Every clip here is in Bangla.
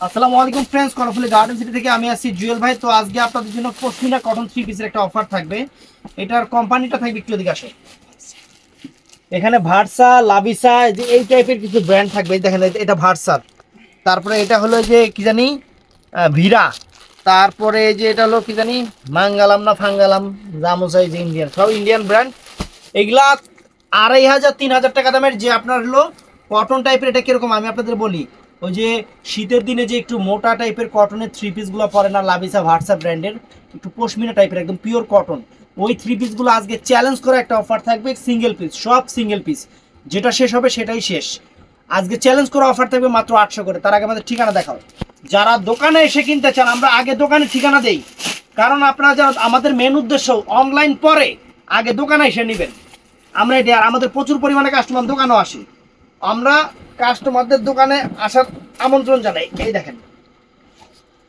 আসসালামু আলাইকুম ফ্রেন্ডস, কর্ণফুলী গার্ডেন সিটি থেকে আমি আছি জুয়েল ভাই। তো আজকে আপনাদের জন্য পশমিনা কটন থ্রি পিসের একটা অফার থাকবে। এটার কোম্পানিটা থাকবে একটু এদিকে আসো। এখানে ভার্সা, লাভিসা, যে এই টাইপের কিছু ব্র্যান্ড থাকবে। দেখেন এটা ভার্সার, তারপরে এটা হলো যে কি জানি ভিরা, তারপরে যে এটা হলো কি জানি মাঙ্গালাম না ফাঙ্গালাম, জামোসাই, যে ইন্ডিয়ান, সব ইন্ডিয়ান ব্র্যান্ড। এগুলা 2500 3000 টাকা দামের যে আপনার হলো কটন টাইপের। এটা কিরকম আমি আপনাদের বলি, ওই যে শীতের দিনে যে একটু মোটা টাইপের কটনের থ্রি পিসগুলো পরে না, লাভিসা ভার্সা ব্র্যান্ডের, একটু পশমিনা টাইপের একদম পিওর কটন, ওই থ্রি পিসগুলো আজকে চ্যালেঞ্জ করে একটা অফার থাকবে। সিঙ্গেল পিস, সব সিঙ্গেল পিস, যেটা শেষ হবে সেটাই শেষ। আজকে চ্যালেঞ্জ করে অফার থাকবে মাত্র 800 করে। তার আগে আমাদের ঠিকানা দেখাও। যারা দোকানে এসে কিনতে চান, আমরা আগে দোকানে ঠিকানা দেই, কারণ আপনারা যারা, আমাদের মেন উদ্দেশ্য অনলাইন পরে, আগে দোকানে এসে নেবেন। আমরা এটা, আর আমাদের প্রচুর পরিমাণে কাস্টমার দোকানেও আসি, আমরা কাস্টমারদের দোকানে আসার আমন্ত্রণ জানাই। এই দেখেন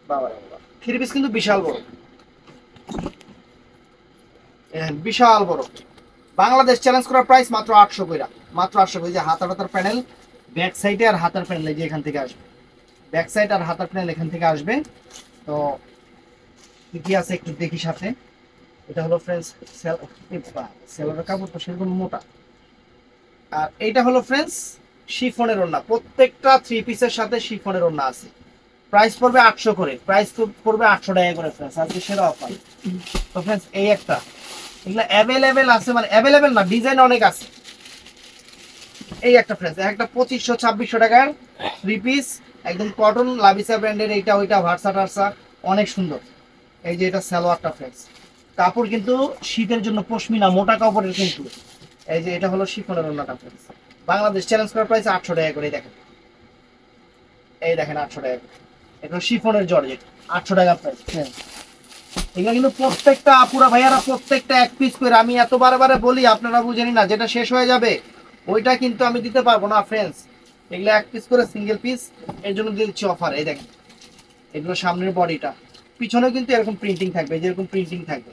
বাবা, থ্রি পিস কিন্তু বিশাল বড়, বিশাল বড়। বাংলাদেশ চ্যালেঞ্জ করার প্রাইস মাত্র 800 কইরা, মাত্র 800 কই। যে হাতার হাতার প্যানেল ব্যাক সাইডে, আর হাতার প্যানেল এই যে এখান থেকে আসবে, ব্যাক সাইড আর হাতার প্যানেল এখান থেকে আসবে। তো কি কি আছে একটু দেখি সাথে। এটা হলো ফ্রেন্ডস সেলোয়ার কাপড়, তো সেরকম মোটা। আর এইটা হলো ফ্রেন্ডস শিফনের ওড়না, প্রত্যেকটা থ্রি পিসের সাথে শিফনের ওড়না আছে। প্রাইস পড়বে 800 করে, প্রাইস পড়বে 800 টাকা করে ফ্রেন্ডস, আজকে সেরা অফার। তো ফ্রেন্ডস এই একটা, এগুলো অ্যাভেলেবেল আছে, মানে অ্যাভেলেবেল না, ডিজাইন অনেক আছে। এই একটা ফ্রেন্ডস, একটা 2500 2600 টাকার থ্রি পিস, একদম কটন লাভিসা ব্র্যান্ডের, এইটা ওইটা ভার্সা টার্সা, অনেক সুন্দর। এই যে এটা সালোয়ারটা ফ্রেন্ডস, কাপড় কিন্তু শীতের জন্য পশমিনা মোটা কাপড়ের কিন্তু। এই যে এটা হলো শিফনের ওড়নাটা ফ্রেন্ডস, বাংলাদেশ চ্যালেঞ্জ করার প্রাইস 800 টাকা করে। দেখেন, এই দেখেন 800 টাকা করে। এটা শিফনের জর্জেট, 800 টাকা প্রাইস ফ্রেন্ডস। এগুলো কিন্তু প্রত্যেকটা আপুরা ভাইয়ারা প্রত্যেকটা এক পিস করে, আমি এত বারে বলি আপনারা বুঝেনি না, যেটা শেষ হয়ে যাবে ওইটা কিন্তু আমি দিতে পারবো না ফ্রেন্ডস। এগুলো এক পিস করে সিঙ্গেল পিস, এর জন্য দিচ্ছি অফার। এই দেখেন এগুলো সামনের বডিটা, পিছনেও কিন্তু এরকম প্রিন্টিং থাকবে, যেরকম প্রিন্টিং থাকবে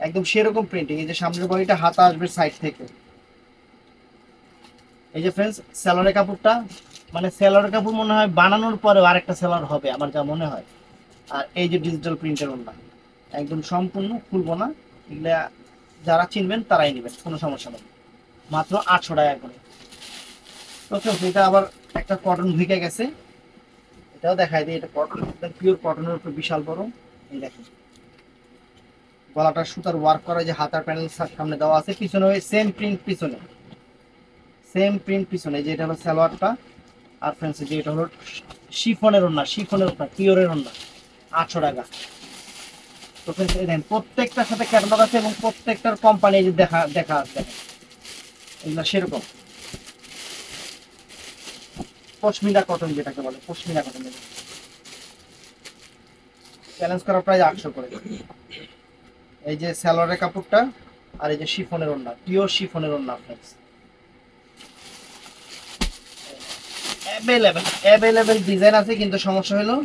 একদম সেরকম প্রিন্টিং। এই যে সামনের বডিটা, হাতা আসবে সাইড থেকে। এই যে ফ্রেন্ডস সেলোয়ারের কাপড়টা, মানে সেলোয়ারের কাপড় মনে হয় বানানোর পরেও আরেকটা সেলোয়ার হবে আমার যা মনে হয়। আর এই যে ডিজিটাল প্রিন্টের ওড়না, একদম সম্পূর্ণ খুলবো না, এগুলা যারা চিনবেন তারাই নেবেন, কোনো সমস্যা নেই, মাত্র 800 টাকা করে। তো ফ্রেন্ডস এটা আবার একটা কটন ঢুকে গেছে, এটাও দেখাই দিই। এটা কটন, একদম পিওর কটনের উপর বিশাল বড়। এই দেখেন গলাটা সুতার ওয়ার্ক করা, যে হাতার প্যানেল সামনে দেওয়া আছে, পিছনে সেম প্রিন্ট, পিছনে সেম প্রিন্ট পিছনে। যে এটা হলো সালোয়ারটা, আর ফ্রেন্ডস যে এটা হলো শিফনের ওড়না, শিফনের ওড়না পিওরের ওড়না, 800 টাকা। তো ফ্রেন্ডস এই দেখেন প্রত্যেকটার সাথে ক্যাটালগ আছে, এবং প্রত্যেকটার কোম্পানি যে দেখা দেখা আছে, এগুলো সেরকম পশমিনা কটন, যেটাকে বলে পশমিনা কটন। চ্যালেঞ্জ করা প্রায় 800 করে। এই যে সালোয়ারের কাপড়টা, আর এই যে শিফনের ওড়না, পিওর শিফনের ওড়না ফ্রেন্ডস। অ্যাভেলেবেল ডিজাইন আছে, কিন্তু সমস্যা হলো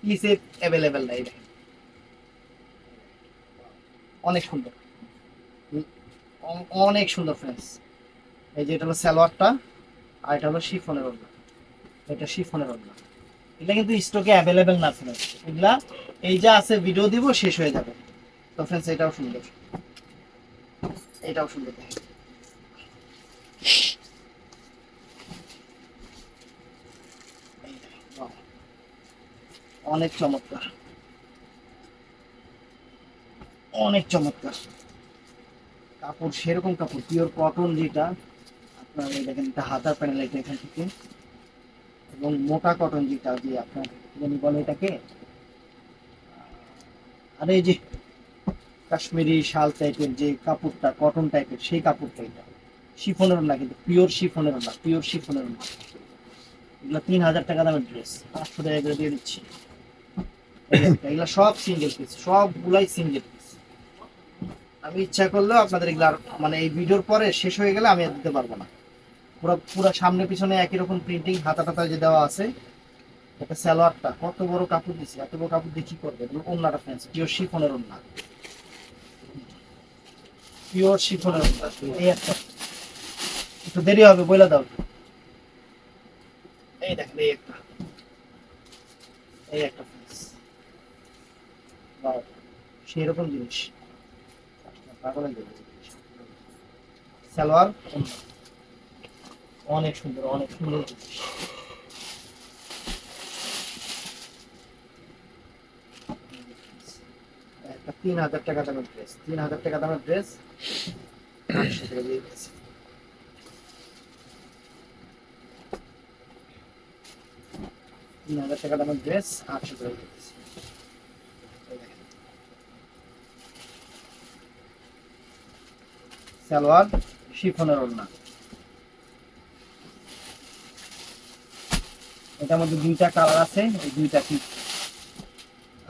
পিসে অ্যাভেলেবেল নাই। অনেক সুন্দর, অনেক সুন্দর ফ্রেন্ডস। এই যে এটা হলো সালোয়ারটা, আর এটা হলো শিফনের ওড়না, এটা শিফনের ওড়না। এটা কিন্তু স্টকে অ্যাভেলেবেল না ফ্রেন্ডস, এগুলা এই যা আছে ভিডিও দিব শেষ হয়ে যাবে। তো ফ্রেন্ডস এটাও সুন্দর, এটাও সুন্দর। অনেক চমৎকার, অনেক চমৎকার কাপড়, সেরকম কাপড় পিওর কটন, যেটা আপনার এই দেখেন এটা হাতার প্যানেল, এটা এখান থেকে, এবং মোটা কটন যেটা, যে আপনার জানি বলে এটাকে, আর এই যে কাশ্মীরি শাল টাইপের যে কাপড়টা, কটন টাইপের সেই কাপড়টা, এটা শিফনের না, কিন্তু পিওর শিফনের না, পিওর শিফনের না। এগুলো 3000 টাকা দামের ড্রেস, 800 টাকা করে দিয়ে দিচ্ছি। এগুলো সব সিঙ্গেল পিস, সবগুলাই সিঙ্গেল পিস। আমি ইচ্ছা করলেও আপনাদের এগুলো মানে এই ভিডিওর পরে শেষ হয়ে গেলে আমি আর দিতে পারবো না। পুরো পুরো সামনে পিছনে একই রকম প্রিন্টিং, হাতা টাতা যে দেওয়া আছে। এটা সালোয়ারটা কত বড় কাপড় দিচ্ছে, এত বড় কাপড় দিয়ে কি করবে। ওড়নাটা ফ্রেন্ডস পিওর শিফনের ওড়না, পিওর শিফনের ওড়না। এই একটা একটু দেরি হবে বইলা দাও। এই দেখেন এই একটা পিস, সেরকম জিনিস পাগল হয়ে যাবে। সালোয়ার অনেক সুন্দর, অনেক সুন্দর জিনিস। একটা 3000 টাকা দামের ড্রেস, 3000 টাকা দামের ড্রেস 800 টাকা দিয়ে দিয়েছে। 3000 টাকা দামের ড্রেস 800 টাকা দিয়ে দিয়েছে। সালোয়ার শিফনের ওড়না, এটার মধ্যে দুইটা কালার আছে, এই দুইটা পিস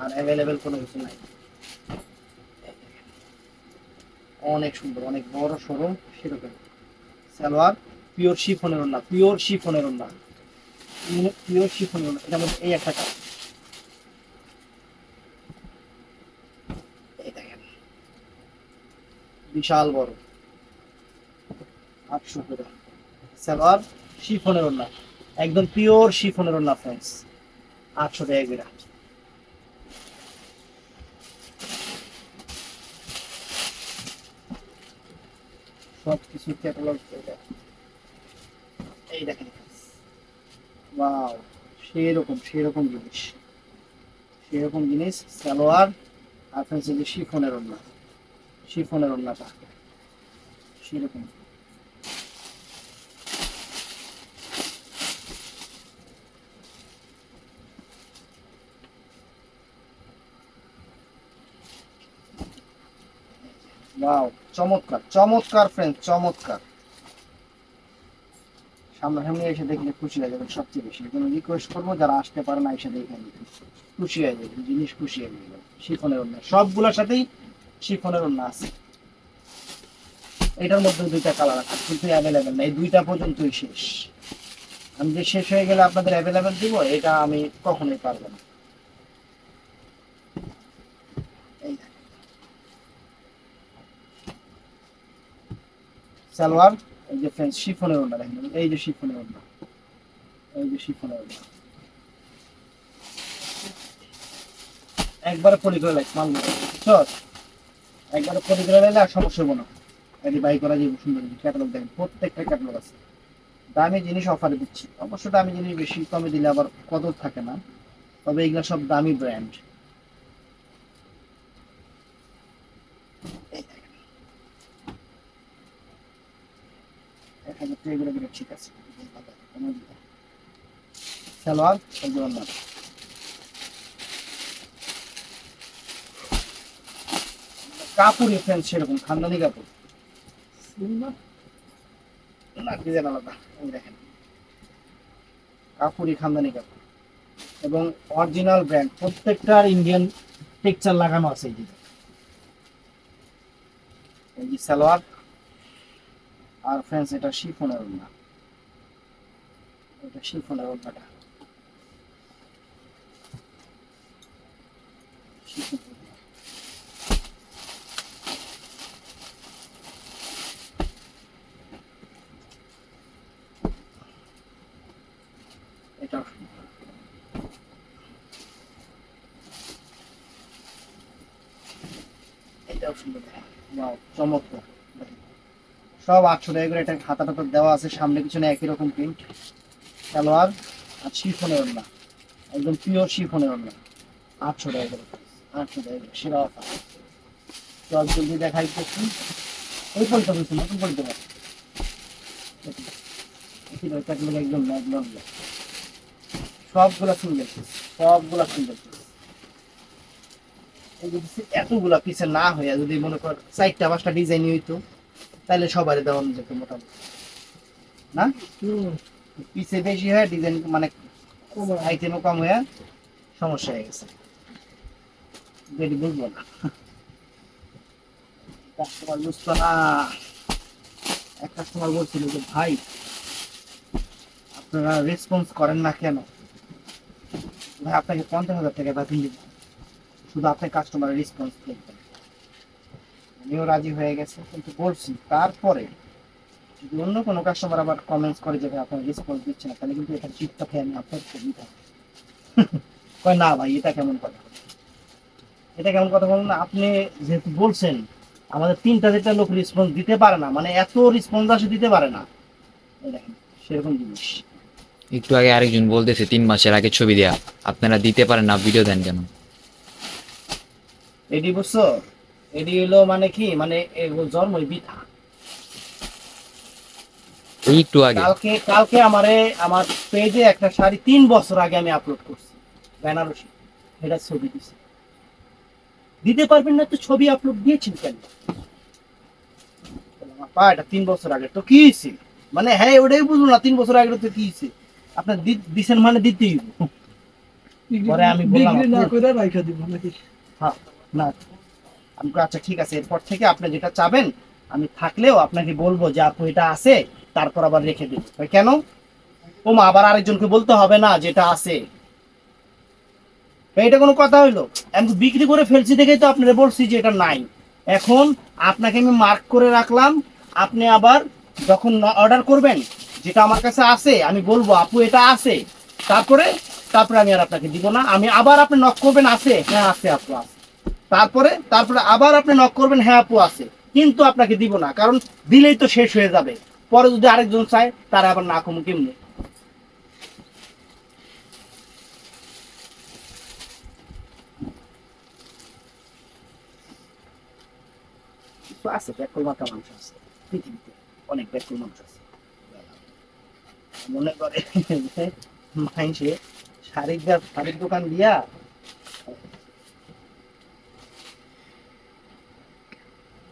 আর অ্যাভেলেবেল কোনো কিছু নাই। অনেক সুন্দর, অনেক বড় সরো সেরকম সালোয়ার, পিওর শিফনের ওড়না, পিওর শিফনের ওড়না, পিওর শিফনের ওড়না। এটার মধ্যে এই একটা কালার, এই দেখেন বিশাল বড় 800 টাকা সালোয়ার শিফনের ওড়না, একদম পিওর শিফনের ওড়না ফ্রেন্ডস, 800 টাকা করে। সবকিছু ক্যাটালগ, এই দেখেন ওয়াও, সেরকম সেরকম জিনিস, সেরকম জিনিস সালোয়ার আর ফ্রেন্ডস এই যে শিফনের ওড়না, শিফনের ওড়নাটা সেরকম। ওয়াও, চমৎকার চমৎকার ফ্রেন্ড, চমৎকার। সামনাসামনি এসে দেখলে খুশি হয়ে যাবেন সবচেয়ে বেশি। কোনো রিকোয়েস্ট করবো যারা আসতে পারে না এসে দেখে নিতে, খুশি হয়ে যাবেন, জিনিস খুশি হয়ে যাবেন। শিফনের ওড়না সবগুলোর সাথেই শিফনের ওড়না আছে। এটার মধ্যে দুইটা কালার আছে কিন্তু অ্যাভেলেবেল না, এই দুইটা পর্যন্তই শেষ। আমি যে শেষ হয়ে গেলে আপনাদের অ্যাভেলেবেল দিব এটা আমি কখনোই পারবো না। এই সালোয়ার, এই যে ফ্রেন্ডস শিফনের ওড়না দেখেন, এই যে শিফনের ওড়না, এই যে শিফনের ওড়না একবারে পলি করে লাইক মাল চল, একবারে পলি করে লাইলে আর সমস্যা হবো না। এটি বাই করা যাবে সুন্দর ক্যাটালগ দেখেন, প্রত্যেকটা ক্যাটালগ আছে। দামি জিনিস অফারে দিচ্ছি, অবশ্য দামি জিনিস বেশি কমে দিলে আবার কদর থাকে না, তবে এগুলা সব দামি ব্র্যান্ড। 1000 টাকা এগুলো ঠিক আছে। সালোয়ার এই যে ওড়না, কাপড় ফ্রেন্ডস সেরকম খানদানি কাপড় না, ডিজাইন আলাদা। এই দেখেন কাপড়ই খানদানি কাপড় এবং অরিজিনাল ব্র্যান্ড, প্রত্যেকটার ইন্ডিয়ান টেক্সচার লাগানো আছে। এই যে সালোয়ার আর ফ্রেন্ডস এটা শিফনের ওড়না, এটা শিফনের ওড়নাটা শিফন। এটাও এটাও সুন্দর, ওয়াও চমৎকার। সব 800 টাকা করে, এটা হাতা টাতা দেওয়া আছে, সামনে পিছনে একই রকম প্রিন্ট। সালোয়ার আর শিফনের ওড়না, একদম পিওর শিফনের ওড়না, 800 টাকা করে, 800 টাকা করে সেরা অফার। চল জলদি দেখাই করছি, ওই পলটা বলছি নতুন পলতে পারে একদম সবগুলা সুন্দর, সবগুলা সুন্দর। এতগুলা পিছে না হইয়া যদি মনে কর 4টা 5টা ডিজাইন হইতো তাহলে সবারই দেওয়া যেত মোটামুটি, না পিছে বেশি হয় ডিজাইন মানে আইটেমও কম হয়ে সমস্যা হয়ে গেছে, যেটি বুঝবো না কাস্টমার বুঝতো না। এক কাস্টমার বলছিল যে ভাই আপনারা রেসপন্স করেন না কেন, ভাই আপনাকে 50,000 টাকা বেতন দিব, শুধু আপনার কাস্টমারের রেসপন্স দেখবেন। আমিও রাজি হয়ে গেছে, কিন্তু বলছি তারপরে যদি অন্য কোনো কাস্টমার আবার কমেন্টস করে যে ভাই আপনার রেসপন্স দিচ্ছে না, তাহলে কিন্তু এটা চিপটা খেয়ে আমি আপনার ছবি থাকবে। কয় না ভাই এটা কেমন কথা, এটা কেমন কথা বলুন না। আপনি যেহেতু বলছেন আমাদের 3টা লোক রেসপন্স দিতে পারে না, মানে এত রেসপন্স আসে দিতে পারে না, এই দেখেন সেরকম জিনিস। একটু আগে আরেকজন বলতেছে 3 মাসের আগে ছবি দেয়া, আপনারা দিতে পারেন না, ভিডিও দেন কেন? এডি বুঝছো, এডি হলো মানে কি, মানে জন্মই বৃথা। এই একটু আগে কালকে কালকে আমারে আমার পেজে একটা শাড়ি 3 বছর আগে আমি আপলোড করছি, বেনারসি, এটা ছবি দিছি। দিতে পারবেন না তো ছবি আপলোড দিয়েছেন কেন? পা এটা 3 বছর আগে তো কি হয়েছে, মানে হ্যাঁ ওটাই বুঝলো না 3 বছর আগে তো কি হয়েছে, আপনার দিছেন মানে দিতেই হবে। পরে আমি বললাম ডিগ্রি না করে রাইখা দিব নাকি? হ্যাঁ না, আমি বললাম, আচ্ছা ঠিক আছে, এরপর থেকে আপনি যেটা চাবেন আমি থাকলেও আপনাকে বলবো যে আপু এটা আছে, তারপর আবার রেখে দিন। কেন ও মা, আবার আরেকজনকে বলতে হবে না যেটা আছে? এটা কোনো কথা হইলো? আমি তো বিক্রি করে ফেলছি দেখেই তো আপনারা বলছি যে এটা নাই। এখন আপনাকে আমি মার্ক করে রাখলাম, আপনি আবার যখন অর্ডার করবেন যেটা আমার কাছে আছে আমি বলবো আপু এটা আছে, তারপরে তারপরে আমি আর আপনাকে দিব না। আমি আবার আপনি নক করবেন আছে, হ্যাঁ আছে আপু আছে, তারপরে তারপরে আবার আপনি নক করবেন হ্যাঁ আপু আছে, কিন্তু আপনাকে দিব না, কারণ দিলেই তো শেষ হয়ে যাবে। পরে যদি আরেকজন চায় তারা আবার না কমু কেমনি? তো আছে ব্যাকুল মাথা মানুষ আছে পৃথিবীতে, অনেক ব্যাকুল মানুষ আছে। মনে করে মাইসে শাড়ির দোকান দিয়া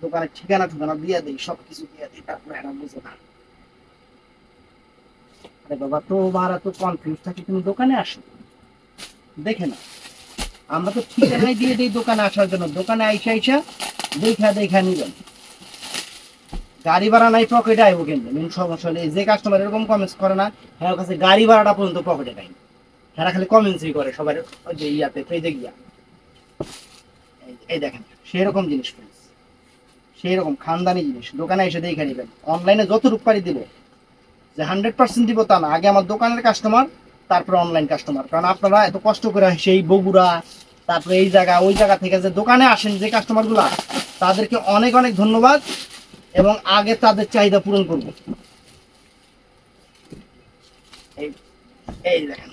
দোকানের ঠিকানা ঠিকানা দিয়া দেয়, সবকিছু দিয়া দেয়, তারপরে এরা বুঝে না। আরে বাবা তোমার এত কনফিউজ থাকে, তুমি দোকানে আসো দেখে না। আমরা তো ঠিকানাই দিয়ে দিই দোকানে আসার জন্য, দোকানে আইসা আইসা দেখা দেখা নিবেন। গাড়ি ভাড়া নাই পকেটে আইবো কিন্তু মেন সমস্যা হলে যে কাস্টমার এরকম কমেন্টস করে না, হ্যাঁ কাছে গাড়ি ভাড়াটা পর্যন্ত পকেটে নাই, হ্যাঁ খালি কমেন্টসই করে সবার ওই যে ইয়াতে পেজে গিয়া। এই দেখেন সেরকম জিনিস friends, সেরকম খানদানি জিনিস দোকানে এসে দেখে নিবেন। অনলাইনে যত রূপকারি দিব যে 100% দিব তা না, আগে আমার দোকানের কাস্টমার তারপরে অনলাইন কাস্টমার। কারণ আপনারা এত কষ্ট করে সেই বগুড়া তারপরে এই জায়গা ওই জায়গা থেকে যে দোকানে আসেন যে কাস্টমার গুলা, তাদেরকে অনেক অনেক ধন্যবাদ, এবং আগে তাদের চাহিদা পূরণ করব। এই এই দেখেন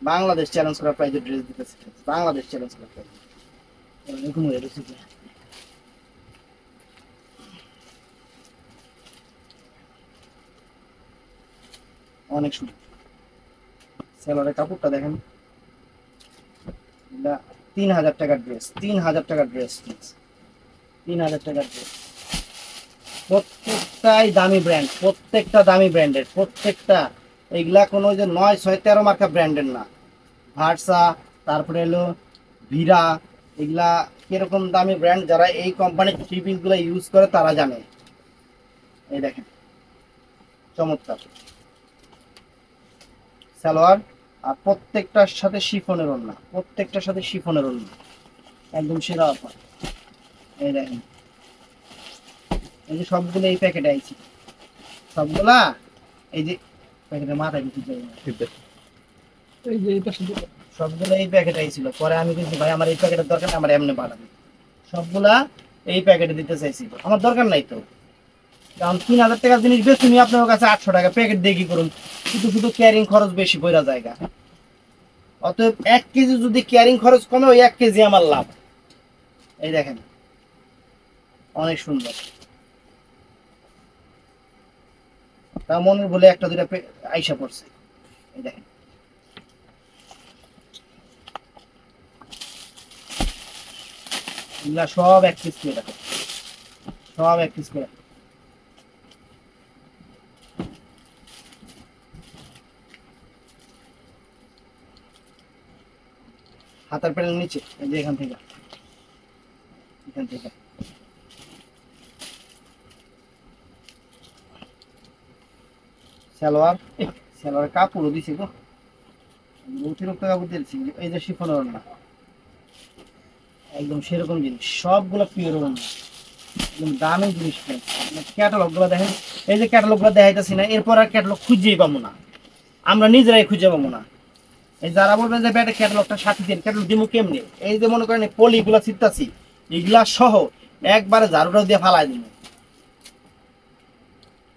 বাংলাদেশ চ্যালেঞ্জ করা প্রাইজে ড্রেস দিতেছে, বাংলাদেশ চ্যালেঞ্জ করা প্রাইজে এরকম হয়ে গেছে। অনেক সুন্দর সেলরের কাপড়টা দেখেন, 3000 টাকার ড্রেস, 3000 টাকার ড্রেস, 3000 টাকার ড্রেস। প্রত্যেকটাই দামি ব্র্যান্ড, প্রত্যেকটা দামি ব্র্যান্ডের, প্রত্যেকটা। এইগুলা কোনো যে 9, 6, 13 মার্কা ব্র্যান্ডের না। ভার্সা, তারপরে এলো ভিরা, এগুলা কিরকম দামি ব্র্যান্ড, যারা এই কোম্পানির থ্রি পিস গুলা ইউজ করে তারা জানে। এই দেখেন চমৎকার সালোয়ার, আর প্রত্যেকটার সাথে শিফনের ওড়না, প্রত্যেকটার সাথে শিফনের ওড়না, একদম সেরা অফার। এই দেখেন এই যে সবগুলো এই প্যাকেটে আইছি, সবগুলা এই যে প্যাকেটের মাথায় দিতে চাই না। এই যে এটা শুধু সবগুলো এই প্যাকেটে আইছিল, পরে আমি কিন্তু ভাই আমার এই প্যাকেটের দরকার নেই, আমার এমনি বাড়াবে। সবগুলা এই প্যাকেটে দিতে চাইছি, আমার দরকার নাই তো। কারণ 3000 টাকার জিনিস বেশ, তুমি আপনার কাছে 800 টাকা প্যাকেট দিয়ে কি করুন? শুধু শুধু ক্যারিং খরচ বেশি পড়া জায়গা। অতএব 1 কেজি যদি ক্যারিং খরচ কমে, ওই 1 কেজি আমার লাভ। এই দেখেন অনেক সুন্দর, তা মনে বলে একটা দুটা আইসা পড়ছে। এই দেখেন এগুলা সব 1 পিস করে দেখো, সব 1 পিস করে। হাতার প্যানেল নিচে, এই যে এখান থেকে, এখান থেকে সালোয়ার, সালোয়ার কাপড়ও দিছি গো, অতিরিক্ত কাপড় দিয়েছি। এই যে শিফনের ওড়না, একদম সেরকম জিনিস, সবগুলো পিওর ওড়না, একদম দামি জিনিস ফ্রেন্ডস। ক্যাটালগ গুলো দেখেন, এই যে ক্যাটালগ গুলো দেখাইতেছি না, এরপর আর ক্যাটালগ খুঁজেই পাবো না, আমরা নিজেরাই খুঁজে পাবো না। এই যারা বলবেন যে ব্যাটে ক্যাটালগটা সাথে দিন, ক্যাটালগ দিমু কেমনি? এই যে মনে করেন পলিগুলা ছিটতাছি, এগুলা সহ একবারে ঝাড়ুটা দিয়ে ফালাই দিন।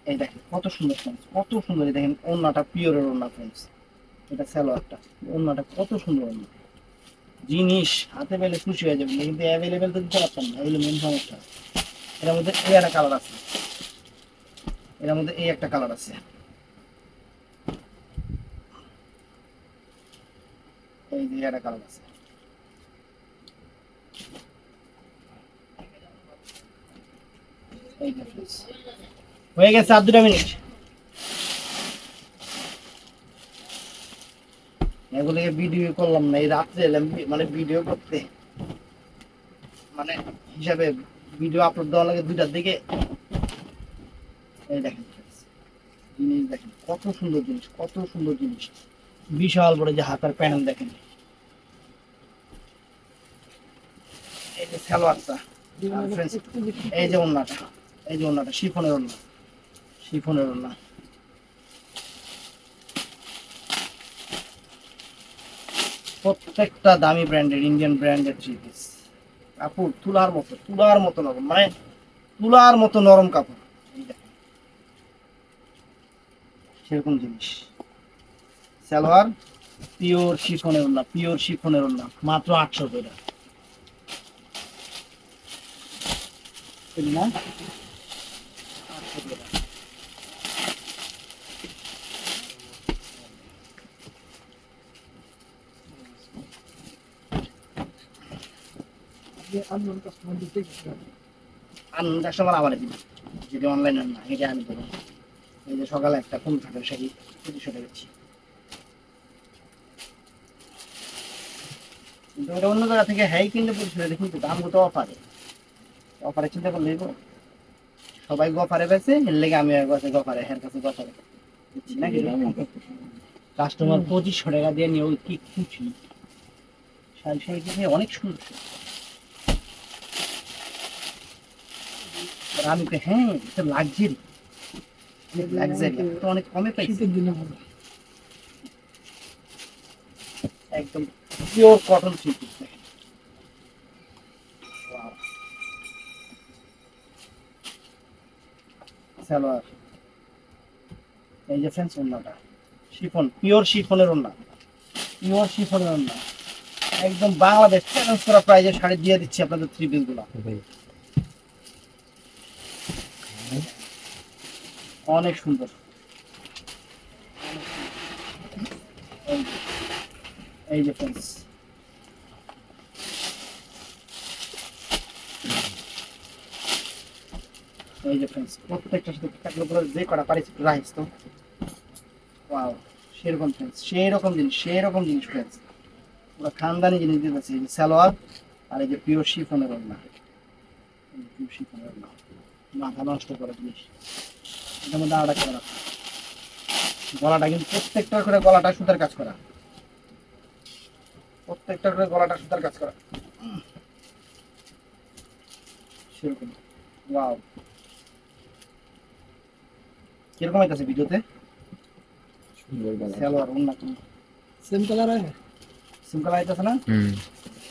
এই দেখেন কত সুন্দর ফ্রেন্ডস, কত সুন্দর। এই দেখেন ওন্নাটা পিওরের ওন্না ফ্রেন্ডস, এটা সালোয়ারটা, ওন্নাটা কত সুন্দর ওন্না। জিনিস হাতে পেলে খুশি হয়ে যাবেন, কিন্তু অ্যাভেলেবেল তো দিতে পারতাম না, এগুলো মেন সমস্যা। এর মধ্যে এই একটা কালার আছে, এর মধ্যে এই একটা কালার আছে, এই যে একটা কালার আছে। এই যে friends, হয়ে গেছে আর 2 মিনিট। এগুলো ভিডিও করলাম না, এই রাত্রে এলাম মানে ভিডিও করতে, মানে হিসাবে ভিডিও আপলোড দেওয়া লাগে 2টার দিকে। এই দেখেন friends, জিনিস দেখেন কত সুন্দর জিনিস, কত সুন্দর জিনিস। বিশাল বড় যে হাতার প্যানেল দেখেন। এই যে সালোয়ারটা, আর friends, এই যে ওন্নাটা, এই যে ওন্নাটা শিফনের ওন্না, শিফনের ওন্না। প্রত্যেকটা দামি ব্র্যান্ডের, ইন্ডিয়ান ব্র্যান্ডের থ্রি পিস কাপড়, তুলার মতো, তুলার মতো নরম, মানে তুলার মতো নরম কাপড়। এই দেখেন সেরকম জিনিস। সালোয়ার পিওর শিফনের ওন্না, পিওর শিফনের ওন্না, মাত্র 800 টাকা। না 800 টাকা। আননোন কাস্টমার দিতে আর কাস্টমার আমার দিন, যদি অনলাইন না, এটা আমি দেবো। এই যে সকালে একটা ফুল থাকে, শাড়ি 200 টাকা দিচ্ছি, কিন্তু এটা অন্য জায়গা থেকে হ্যাঁ কিনতে পড়ছিল। দেখুন তো দাম তো অফারে, অফারে চিন্তা করলে সবাই গফারে বেছে, এর লেগে আমি গফারে, হের কাছে গফারে দিচ্ছি নাকি। কাস্টমার 2500 টাকা দিয়ে নিয়ে ওই কি খুশি, শাড়ি শাড়ি কিনে অনেক সুন্দর। আর আমি তো হ্যাঁ এটা লাক্সারি, লাক্সারি তো অনেক কমে পাইছি, শীতের দিনে ভালো। একদম pure cotton three piece. Salwar, এই যে ফ্রেন্ডস ওন্নাটা শিফন, পিওর শিফনের ওন্না, পিওর শিফনের ওন্না, একদম বাংলাদেশ চ্যালেঞ্জ করা প্রাইজে শাড়ি দিয়ে দিচ্ছি আপনাদের থ্রি পিস গুলা, অনেক সুন্দর। এই যে ফ্রেন্ডস, এই যে ফ্রেন্ডস প্রত্যেকটার সাথে ক্যাটালগুলোর যে কটা পারিস রাইস তো ওয়াও, সেরকম ফ্রেন্ডস, সেরকম জিনিস, সেরকম জিনিস ফ্রেন্ডস, পুরো খানদানি জিনিস দিতেছে। এই যে সালোয়ার, আর এই যে পিওর শিফনের ওন্না, পিওর শিফনের ওন্না, মাথা নষ্ট করে জিনিস। এটার মধ্যে আলাদা কালার আছে, গলাটা কিন্তু প্রত্যেকটার করে গলাটা সুতার কাজ করা, প্রত্যেকটার করে গলাটা সুতার কাজ করা, সেরকম ওয়াও। কিরকম হইতাছে ভিডিওতে? সালোয়ার ওন্না কি সেম কালার হয় না? সিম্পল আইতাছে না? হুম।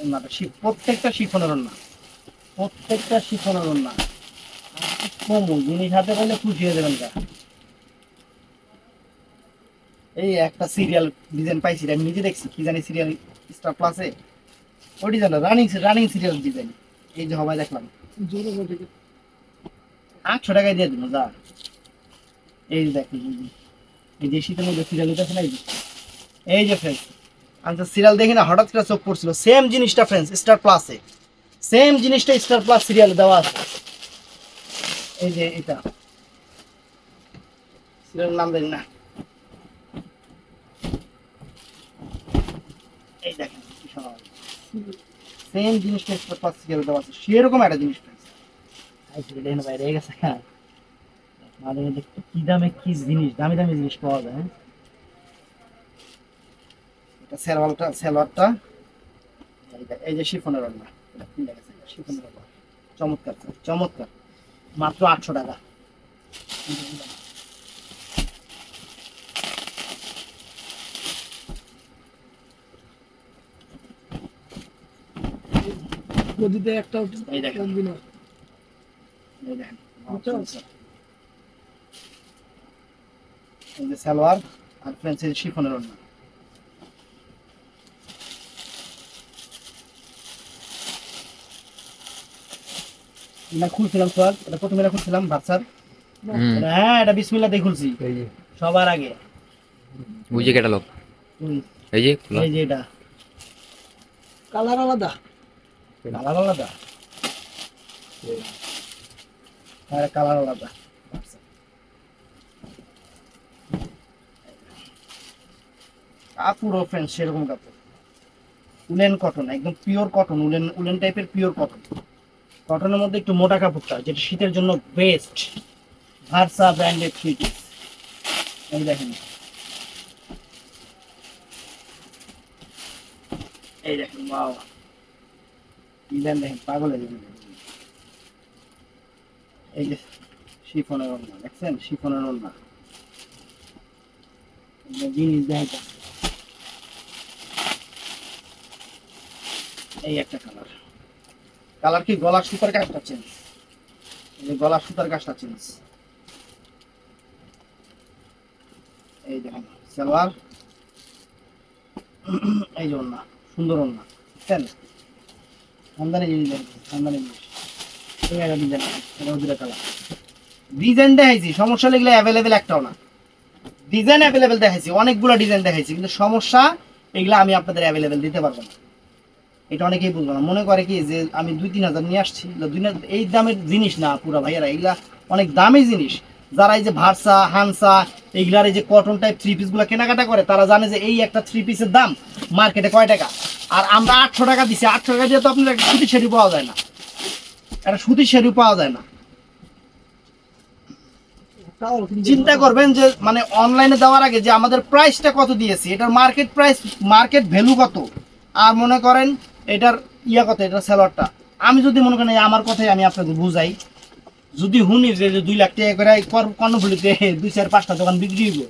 ওন্নাটা প্রত্যেকটা শিফনের ওন্না, প্রত্যেকটা শিফনের ওন্না। কম জিনিস হাতে পেলে খুশি হয়ে যাবেন। এই একটা সিরিয়াল ডিজাইন পাইছি, আমি নিজে দেখছি, কি জানি সিরিয়াল স্টার প্লাসে, ওই ডিজাইনটা রানিং রানিং সিরিয়াল ডিজাইন। এই যে হবাই দেখলাম জোরে বটে। 800 টাকায় দিয়ে দিল যা। এই যে দেখি, এই যে শীতের মধ্যে সিরিয়াল আছে না, এই যে ফ্রেন্ডস আমি তো সিরিয়াল দেখি না, হঠাৎ করে চোখ পড়ছিল, সেম জিনিসটা ফ্রেন্ডস স্টার প্লাসে, সেম জিনিসটা স্টার প্লাস সিরিয়ালে দেওয়া আছে। এই যে এটা সিরিয়াল নাম জানি না, এই দেখেন সেম জিনিসটা স্টার প্লাস সিরিয়ালে দেওয়া আছে, সেরকম একটা জিনিস ফ্রেন্ডস। দেখেন বাইরে গেছে, হ্যাঁ মাঝে মধ্যে কি দামে কি জিনিস, দামি দামি জিনিস পাওয়া যায়। হ্যাঁ এটা সালোয়ারটা এই যে শিফনের ওন্না, এটা কিনে গেছে শিফনের ওন্না, চমৎকার চমৎকার, মাত্র 800 টাকা। গদিতে একটা এই দেখেন। কমবি না। এই দেখেন, বুঝছো? এই যে সালোয়ার আর ফ্রেন্সের শিফনের ওড়না। না খুলছিলাম স্যার, এটা প্রথমে খুলছিলাম ভার্সার। হুম হ্যাঁ, এটা বিসমিল্লাহ দিয়ে খুলছি এই যে সবার আগে। ওই যে ক্যাটালগ, ওই, এই যে খোলা। এই যে এটা কালার আলাদা। কালার আলাদা, আর কালার আলাদা। কাপড় ফ্রেন্ড সেরকম কাপড়, উলেন কটন, একদম পিওর কটন, উলেন উলেন টাইপের পিওর কটন। কটনের মধ্যে একটু মোটা কাপড়টা, যেটা শীতের জন্য best. Versa branded three piece. এই দেখেন, এই দেখেন, ওয়াও, ডিজাইন দেখেন, পাগল হয়ে যাবেন। এই যে শিফনের ওড়না দেখছেন, শিফনের ওড়না, জিনিস দেখেন। এই একটা কালার, কালার কি গলার সুতার কাজটা চেঞ্জ, এই যে গলার সুতার কাজটা চেঞ্জ। এই দেখেন সালোয়ার, এই যে ওড়না, সুন্দর ওড়না, বুঝছেন? আমদানি জিনিস দেখেন, আমদানি জিনিস। এই একটা ডিজাইন, এটা দুটো কালার। ডিজাইন দেখাইছি, সমস্যা লাগলে অ্যাভেলেবেল একটাও না। ডিজাইন অ্যাভেলেবেল দেখাইছি, অনেকগুলো ডিজাইন দেখাইছি, কিন্তু সমস্যা এগুলা আমি আপনাদের অ্যাভেলেবেল দিতে পারবো না। এটা অনেকেই বুঝবো না, মনে করে কি যে আমি 2-3 হাজার নিয়ে আসছি, এই দামের জিনিস না পুরা ভাইয়ারা, এগুলা অনেক দামি জিনিস। যারা এই যে ভার্সা, হানসা, এইগুলার এই যে কটন টাইপ থ্রি পিস গুলা কেনাকাটা করে, তারা জানে যে এই একটা থ্রি পিসের দাম মার্কেটে কয় টাকা। আর আমরা 800 টাকা দিচ্ছি, 800 টাকা দিয়ে তো আপনার একটা সুতির শাড়ি পাওয়া যায় না, একটা সুতির শাড়ি পাওয়া যায় না। তাও কিন্তু চিন্তা করবেন যে মানে অনলাইনে দেওয়ার আগে যে আমাদের প্রাইসটা কত দিয়েছি, এটার মার্কেট প্রাইস, মার্কেট ভ্যালু কত, আর মনে করেন এটার ইয়া কত, এটার সেলরটা। আমি যদি মনে করেন আমার কথাই আমি আপনাকে বুঝাই, যদি হুনি যে 2 লাখ টাকা করে কর্ণফুলিতে 2-4-5টা দোকান বিক্রি হইব,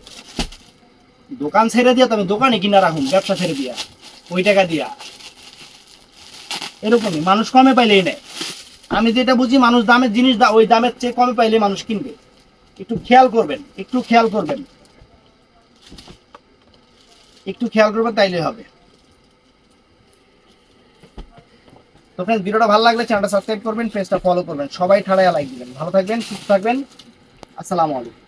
দোকান ছেড়ে দিয়া তবে দোকানে কিনা রাখুন, ব্যবসা ছেড়ে দিয়া ওই টাকা দিয়া। এরকমই মানুষ কমে পাইলেই নেয়। আমি যেটা বুঝি, মানুষ দামের জিনিস ওই দামের চেয়ে কমে পাইলে মানুষ কিনবে। একটু খেয়াল করবেন, একটু খেয়াল করবেন, একটু খেয়াল করবেন, তাইলে হবে। তো ফ্রেন্ডস, ভিডিওটা ভালো লাগলে চ্যানেলটা সাবস্ক্রাইব করবেন, পেজটা ফলো করবেন, সবাই ঠাড়ায়া লাইক দিবেন। ভালো থাকবেন, সুস্থ থাকবেন, আসসালামু আলাইকুম।